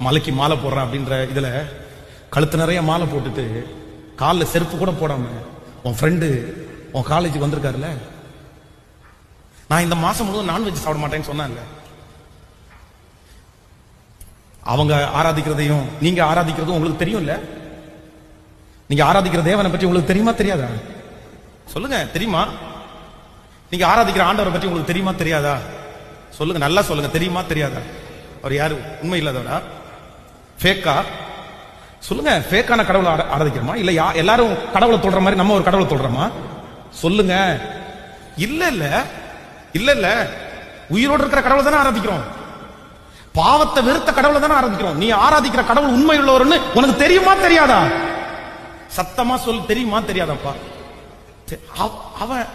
மலைக்கு மாலை போடுறேன் அப்படின்ற இதுல கழுத்து நிறைய மாலை போட்டுட்டு காலில் செருப்பு கூட போடாம உன் ஃப்ரெண்டு உன் காலேஜுக்கு வந்திருக்காருல்ல, நான் இந்த மாசம் முழுவதும் நான்வெஜ் சாப்பிட மாட்டேன்னு சொன்னேன்ல, அவங்க ஆராதிக்கிறதையும் நீங்க ஆராதிக்கிறதும் உங்களுக்கு தெரியும்ல? நீங்க ஆராதிக்கிற தேவனை பற்றி உங்களுக்கு தெரியுமா தெரியாதா? சொல்லுங்க, தெரியுமா? நீங்க ஆராதிக்கிற ஆண்டவரை பற்றி உங்களுக்கு தெரியுமா தெரியாதா? சொல்லுங்க, நல்லா சொல்லுங்க, தெரியுமா தெரியாதா? அவர் யாரு? உண்மை இல்லாதவரா? ஃபேக்கா? சொல்லுங்க, ஃபேக்கான கடவுளை ஆராதிக்கிறோமா? இல்ல எல்லாரும் கடவுளை தொடுற மாதிரி நம்ம ஒரு கடவுளை தொடுறோமா? சொல்லுங்க. இல்ல இல்ல இல்ல இல்ல, உயிரோடு இருக்கிற கடவுளை தானே ஆராதிக்கிறோம். பாவத்தை வெறுத்த கடவுளை தானே ஆராதிக்கிறோம். நீ ஆராதிக்கிற கடவுள் உண்மை உள்ளவர்னு உனக்கு தெரியுமா தெரியாதா? சத்தமா சொல், தெரியுமா தெரியாதாப்பா?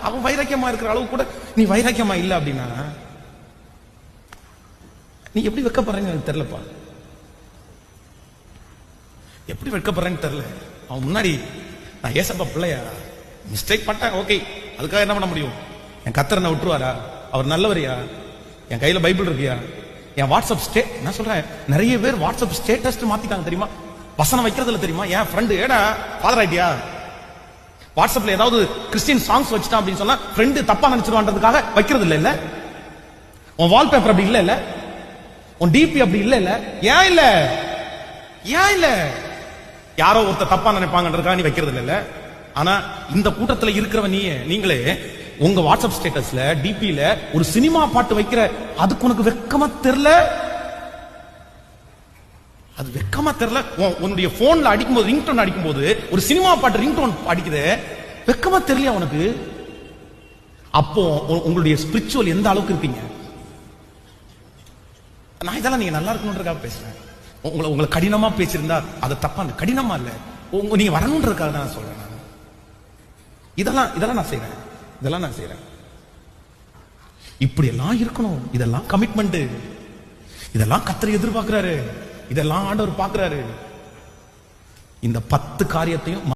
அவன் வைராக்கியமா இருக்கிற அளவு கூட நீ வைராக்கியமா இல்ல அப்படின்னா நீ எப்படி வெக்கப்படுறேன்னு எனக்கு தெரியலப்பா. எப்படி வெட்கப்படுறேன்னு தெரியல. அவன் முன்னாடி நான் ஏசப்பா பிள்ளையா, மிஸ்டேக் பண்ணிட்டேன், ஓகே, அதுக்காக என்ன பண்ண முடியும்? என் கர்த்தர் விட்டுருவாரா? அவர் நல்லவரியா? என் கையில பைபிள் இருக்கியா? என் வாட்ஸ்அப் நான் சொல்றேன், நிறைய பேர் வாட்ஸ்அப் ஸ்டேட்டஸ் மாத்திட்டாங்க தெரியுமா? வசனம் வைக்கிறதுல தெரியுமா? என் ஃப்ரெண்டு, ஏடா ஃபாதர் ஆயிட்டியா? வாட்ஸ்அப்ல ஏதாவது கிறிஸ்டியன் சாங்ஸ் வச்சுட்டான் அப்படின்னு சொன்னா ஃப்ரெண்டு தப்பா நினைச்சிருவான்றதுக்காக வைக்கிறது இல்ல இல்ல? உன் வால்பேப்பர் அப்படி இல்ல இல்ல? உன் டிபி அப்படி இல்ல இல்ல? ஏன் இல்ல? ஏன் இல்ல? யாரோ ஒருத்தர் தப்பா நினைப்பாங்கன்றதுக்காக நீ வைக்கிறது இல்ல. ஆனா இந்த கூட்டத்துல இருக்கிறவன் நீங்களே உங்க வாட்ஸ்அப் ஸ்டேட்டஸ்ல டிபில ஒரு சினிமா பாட்டு வைக்கிற, அதுக்கு உனக்கு வெக்கமா தெரியல? அது வெக்கமா தெரியல? உன்னுடைய போன்ல அடிக்கும்போது, ரிங்டோன் அடிக்கும்போது ஒரு சினிமா பாட்டு ரிங்டோன் அடிக்குது, வெக்கமா தெரியல உனக்கு? அப்போ உங்களுடைய ஸ்பிரிச்சுவல் எந்த அளவுக்கு இருப்பீங்க? நான் இதெல்லாம் நீங்க நல்லா இருக்கணும்ன்றதுக்காக பேசுறேன். உங்களை கடினமா பேசியிருந்தா அது தப்பா, கடினமா இல்ல, நீங்க வரணும்ன்றதுக்காக தான் நான் சொல்றேன். இதெல்லாம் நான் செய்றேன், இதெல்லாம் நான் செய்றேன். இப்படி எல்லாம் இருக்கணும். இதெல்லாம் கமிட்மெண்ட், இதெல்லாம் கர்த்தர் எதிர்பார்க்கிறாரு, இதெல்லாம் ஆண்டவர் பார்க்கிறாரு. இந்த 10 காரியத்தையும்